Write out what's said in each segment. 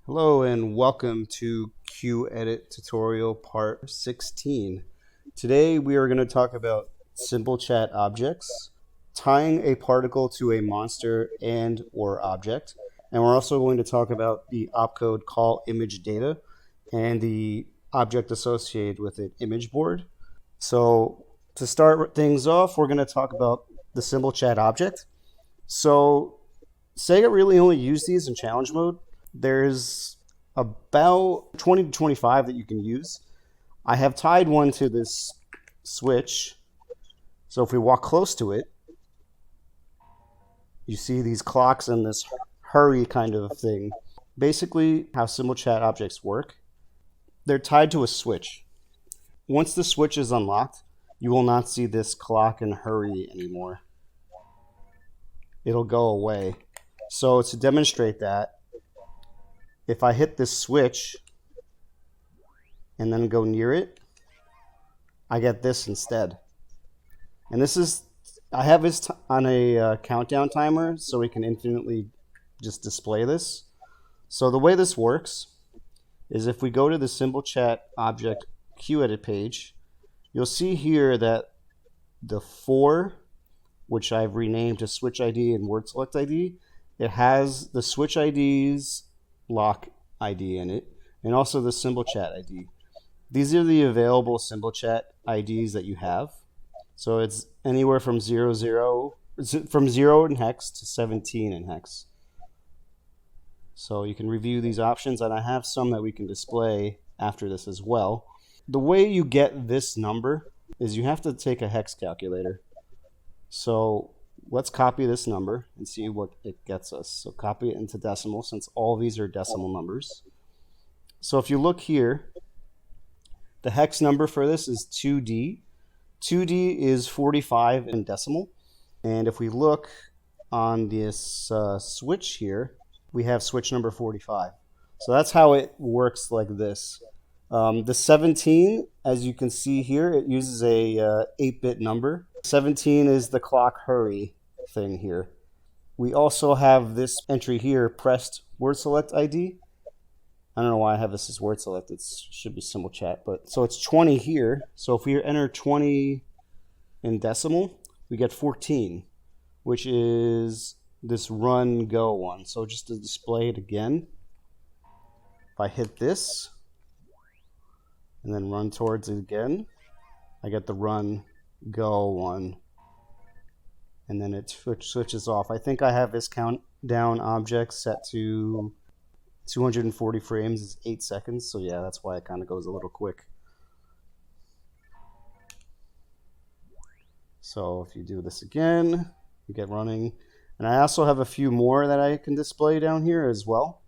Hello and welcome to Qedit tutorial part 16. Today we are going to talk about simple chat objects, tying a particle to a monster and or object, and we're also going to talk about the opcode call image data and the object associated with it, image board. So to start things off, we're going to talk about the simple chat object. So Sega really only used these in challenge mode. There's about 20 to 25 that you can use. I have tied one to this switch. So if we walk close to it, you see these clocks and this hurry kind of thing. Basically, how simple chat objects work, they're tied to a switch. Once the switch is unlocked, you will not see this clock and hurry anymore. It'll go away. So to demonstrate that, if I hit this switch and then go near it, I get this instead. And this is, I have this on a countdown timer so we can infinitely just display this. So the way this works is if we go to the simple chat object Qedit page, you'll see here that the 4, which I've renamed to switch ID and word select ID, it has the switch ID's lock ID in it, and also the simple chat ID. These are the available simple chat IDs that you have. So it's anywhere from 0 in hex to 17 in hex. So you can review these options, and I have some that we can display after this as well. The way you get this number is you have to take a hex calculator. So let's copy this number and see what it gets us. So copy it into decimal since all these are decimal numbers. So if you look here, the hex number for this is 2D. 2D is 45 in decimal. And if we look on this switch here, we have switch number 45. So that's how it works like this. The 17, as you can see here, it uses a 8-bit number. 17 is the clock hurry thing here. We also have this entry here, pressed word select ID. I don't know why I have this as word select. It should be simple chat, but so it's 20 here. So if we enter 20 in decimal, we get 14, which is this run go one. So just to display it again, if I hit this and then run towards it again, I get the run go one, and then it switches off. I think I have this countdown object set to 240 frames is 8 seconds, so yeah, that's why it kind of goes a little quick. So if you do this again, you get running. And I also have a few more that I can display down here as well.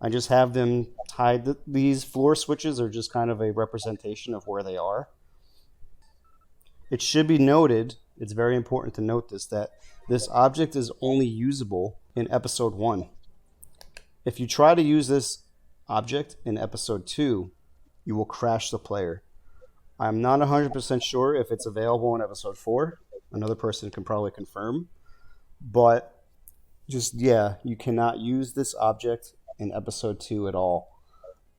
I just have them tied. These floor switches are just kind of a representation of where they are. It should be noted, it's very important to note this, that this object is only usable in episode 1. If you try to use this object in episode 2, you will crash the player. I'm not 100% sure if it's available in episode 4. Another person can probably confirm. But just, yeah, you cannot use this object in episode 2 at all.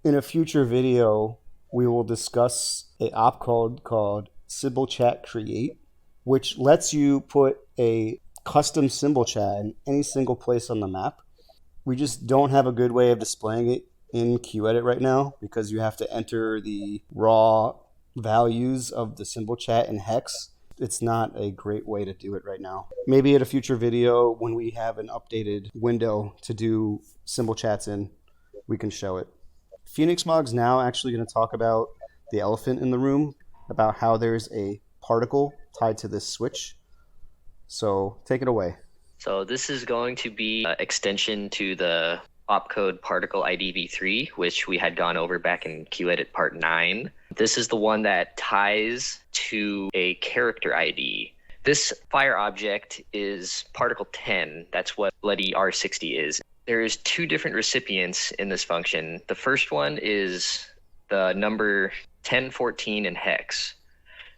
In a future video, we will discuss a opcode called symbol chat create, which lets you put a custom symbol chat in any single place on the map. We just don't have a good way of displaying it in Qedit right now because you have to enter the raw values of the symbol chat in hex. It's not a great way to do it right now. Maybe at a future video when we have an updated window to do symbol chats in, we can show it. Phoenix Mog's now actually going to talk about the elephant in the room, about how there's a particle tied to this switch. So take it away. So this is going to be an extension to the opcode particle ID v3, which we had gone over back in Qedit part 9. This is the one that ties to a character ID. This fire object is particle 10. That's what bloody R60 is. There's 2 different recipients in this function. The first one is the number 1014 in hex.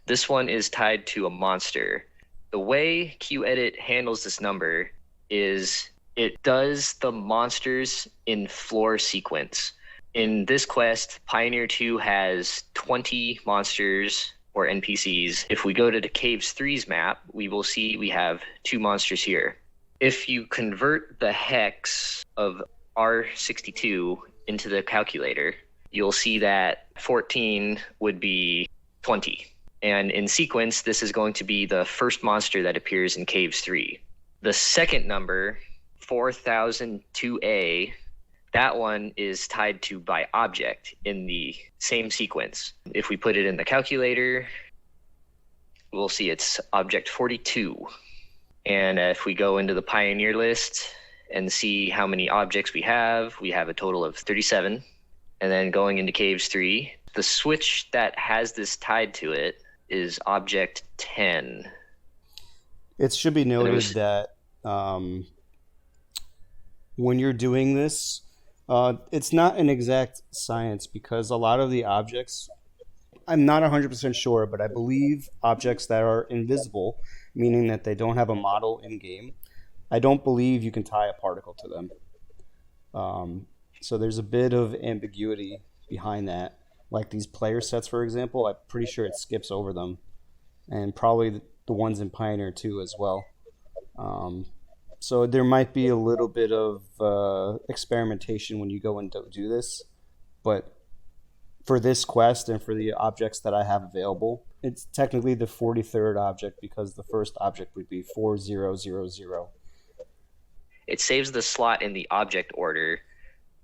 This one is tied to a monster. The way Qedit handles this number is It does the monsters in floor sequence. In this quest, Pioneer 2 has 20 monsters or NPCs. If we go to the Caves 3's map, we will see we have 2 monsters here. If you convert the hex of R62 into the calculator, you'll see that 14 would be 20. And in sequence, this is going to be the first monster that appears in Caves 3. The second number, 4002A, that one is tied to by object in the same sequence. If we put it in the calculator, we'll see it's object 42. And if we go into the Pioneer list and see how many objects we have a total of 37. And then going into Caves 3, the switch that has this tied to it is object 10. It should be noted that when you're doing this, it's not an exact science because a lot of the objects, I'm not 100% sure, but I believe objects that are invisible, meaning that they don't have a model in game, I don't believe you can tie a particle to them. So there's a bit of ambiguity behind that. Like these player sets, for example, I'm pretty sure it skips over them, and probably the ones in Pioneer 2 as well. So there might be a little bit of experimentation when you go and do this, but for this quest and for the objects that I have available, it's technically the 43rd object because the first object would be 4000. It saves the slot in the object order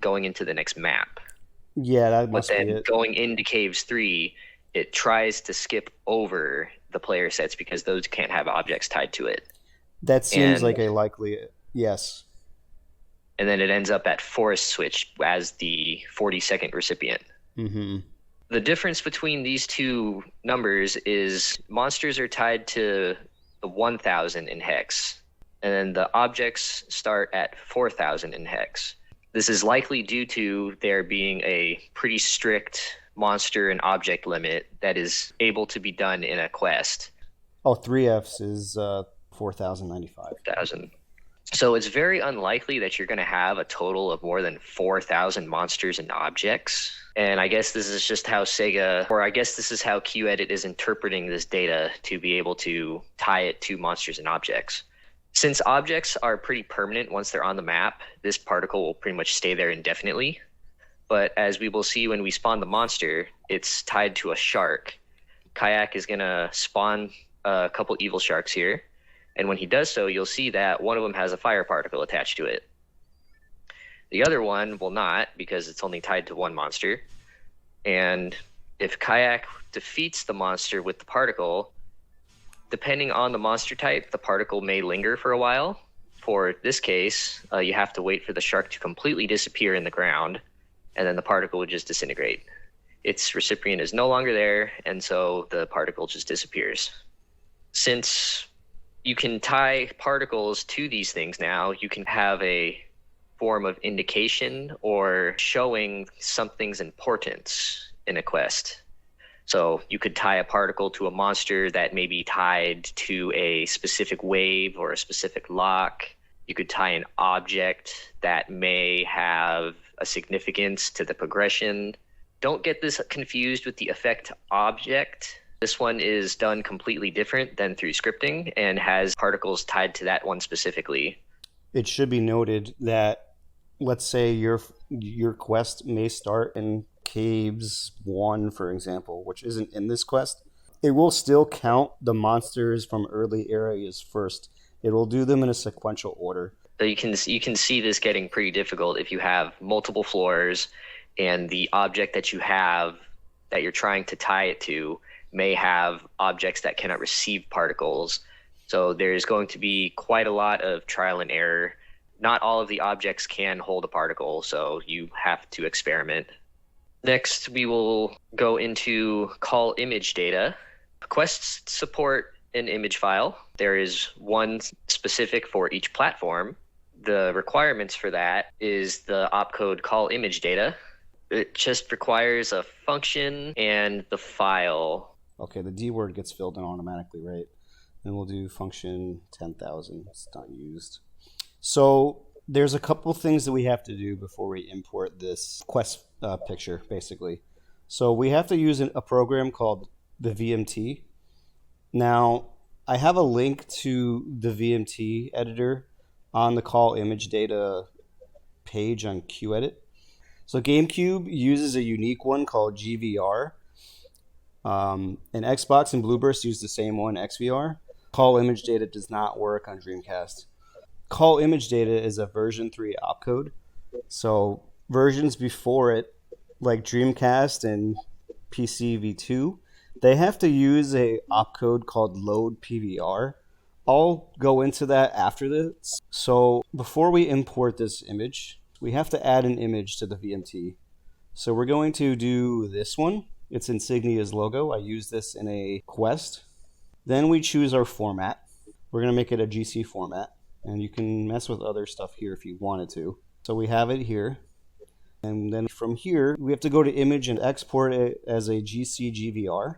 going into the next map. Yeah, that must be it. But then going into Caves 3, it tries to skip over the player sets because those can't have objects tied to it. That seems like a likely, yes. And then it ends up at Forest Switch as the 42nd recipient. Mm-hmm. The difference between these two numbers is monsters are tied to the 1000 in hex, and then the objects start at 4000 in hex. This is likely due to there being a pretty strict monster and object limit that is able to be done in a quest. Oh, 3Fs is 4095. 1,000. So it's very unlikely that you're going to have a total of more than 4,000 monsters and objects. And I guess this is just how Sega, or I guess this is how Qedit is interpreting this data to be able to tie it to monsters and objects. Since objects are pretty permanent once they're on the map, this particle will pretty much stay there indefinitely. But as we will see when we spawn the monster, it's tied to a shark. Kayak is going to spawn a couple evil sharks here. And when he does so, you'll see that one of them has a fire particle attached to it. The other one will not because it's only tied to one monster. And if Kayak defeats the monster with the particle, depending on the monster type, the particle may linger for a while. For this case, you have to wait for the shark to completely disappear in the ground, and then the particle would just disintegrate. Its recipient is no longer there, and so the particle just disappears. Since you can tie particles to these things now, you can have a form of indication or showing something's importance in a quest. So you could tie a particle to a monster that may be tied to a specific wave or a specific lock. You could tie an object that may have a significance to the progression. Don't get this confused with the effect object. This one is done completely different than through scripting and has particles tied to that one specifically. It should be noted that, let's say your quest may start in Caves 1, for example, which isn't in this quest. It will still count the monsters from early areas first. It will do them in a sequential order. So you can see this getting pretty difficult if you have multiple floors and the object that you have that you're trying to tie it to may have objects that cannot receive particles. So there's going to be quite a lot of trial and error. Not all of the objects can hold a particle, so you have to experiment. Next, we will go into call image data. Quests support an image file. There is one specific for each platform. The requirements for that is the opcode call image data. It just requires a function and the file. Okay, the D word gets filled in automatically, right? And we'll do function 10,000. It's not used. So there's a couple things that we have to do before we import this Quest picture, basically. So we have to use a program called the VMT. Now, I have a link to the VMT editor on the call image data page on Qedit. So GameCube uses a unique one called GVR. And Xbox and Blueburst use the same one, XVR. Call image data does not work on Dreamcast. Call image data is a version 3 opcode. So versions before it, like Dreamcast and PC v2, they have to use a opcode called load PVR. I'll go into that after this. So before we import this image, we have to add an image to the VMT. So we're going to do this one. It's Insignia's logo. I use this in a quest. Then we choose our format. We're going to make it a GC format. And you can mess with other stuff here if you wanted to. So we have it here. And then from here, we have to go to image and export it as a GC GVR.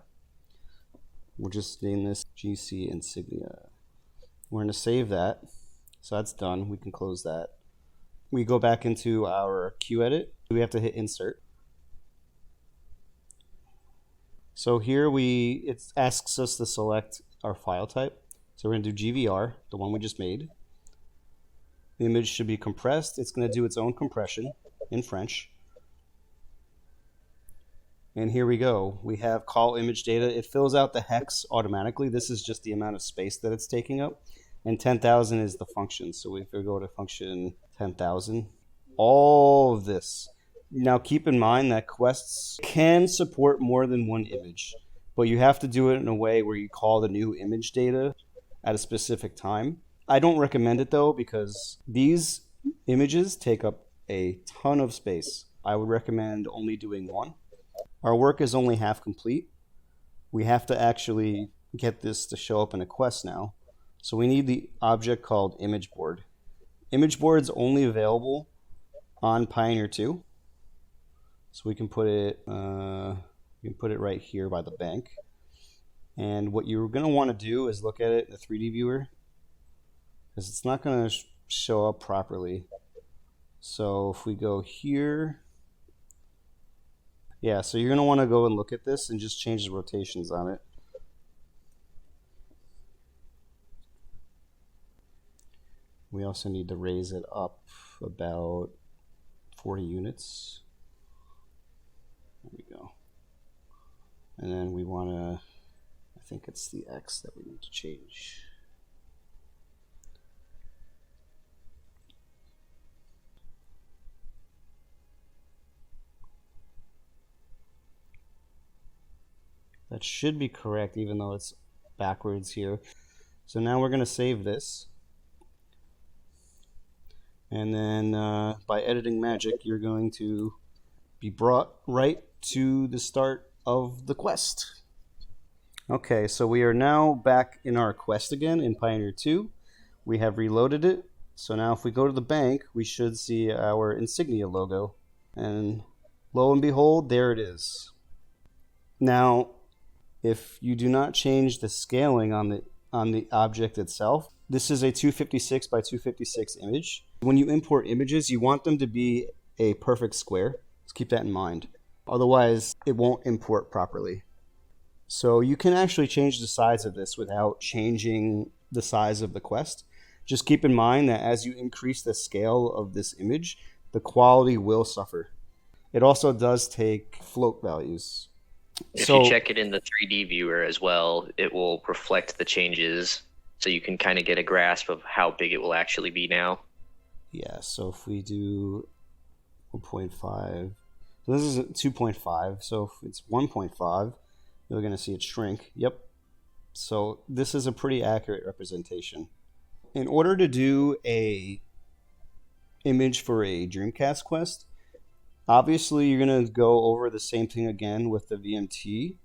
We'll just name this GC Insignia. We're going to save that. So that's done. We can close that. We go back into our Qedit. We have to hit insert. So here it asks us to select our file type. So we're going to do GVR, the one we just made. The image should be compressed. It's going to do its own compression in French. And here we go. We have call image data. It fills out the hex automatically. This is just the amount of space that it's taking up. And 10,000 is the function. So if we go to function 10,000, all of this. Now keep in mind that quests can support more than one image, but you have to do it in a way where you call the new image data at a specific time. I don't recommend it though, because these images take up a ton of space. I would recommend only doing one. Our work is only half complete. We have to actually get this to show up in a quest now. So we need the object called image board. Image board's only available on Pioneer 2. So we can put it right here by the bank. And what you're going to want to do is look at it in the 3D viewer, because it's not going to show up properly. So if we go here, yeah, so you're going to want to go and look at this and just change the rotations on it. We also need to raise it up about 40 units. There we go. And then we want to, I think it's the X that we need to change. That should be correct, even though it's backwards here. So now we're going to save this. And then by editing magic, you're going to be brought right to the start of the quest. Okay, so we are now back in our quest again in Pioneer 2. We have reloaded it. So now if we go to the bank, we should see our insignia logo. And lo and behold, there it is. Now, if you do not change the scaling on the object itself, this is a 256 by 256 image. When you import images, you want them to be a perfect square. Let's keep that in mind. Otherwise, it won't import properly. So you can actually change the size of this without changing the size of the quest. Just keep in mind that as you increase the scale of this image, the quality will suffer. It also does take float values. If you check it in the 3D viewer as well, it will reflect the changes, so you can kind of get a grasp of how big it will actually be now. Yeah, so if we do 1.5, so this is 2.5, so if it's 1.5, you're going to see it shrink. Yep. So this is a pretty accurate representation. In order to do a image for a Dreamcast quest, obviously you're going to go over the same thing again with the VMT.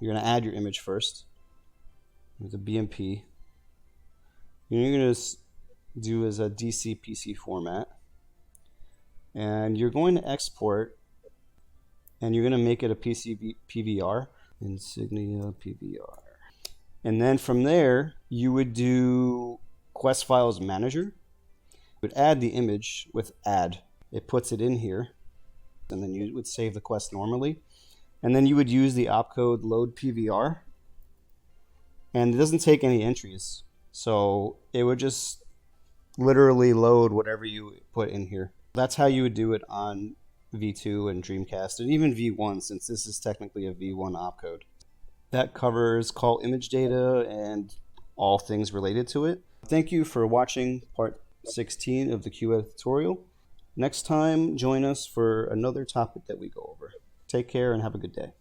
You're going to add your image first with the BMP. And you're going to do as a DCPC format. And you're going to export, and you're going to make it a PVR, Insignia PVR. And then from there, you would do Quest Files Manager. would add the image with add. It puts it in here, and then you would save the quest normally. And then you would use the opcode load PVR, and it doesn't take any entries. So it would just literally load whatever you put in here. That's how you would do it on V2 and Dreamcast, and even V1, since this is technically a V1 opcode. That covers call image data and all things related to it. Thank you for watching part 16 of the Qedit tutorial. Next time, join us for another topic that we go over. Take care and have a good day.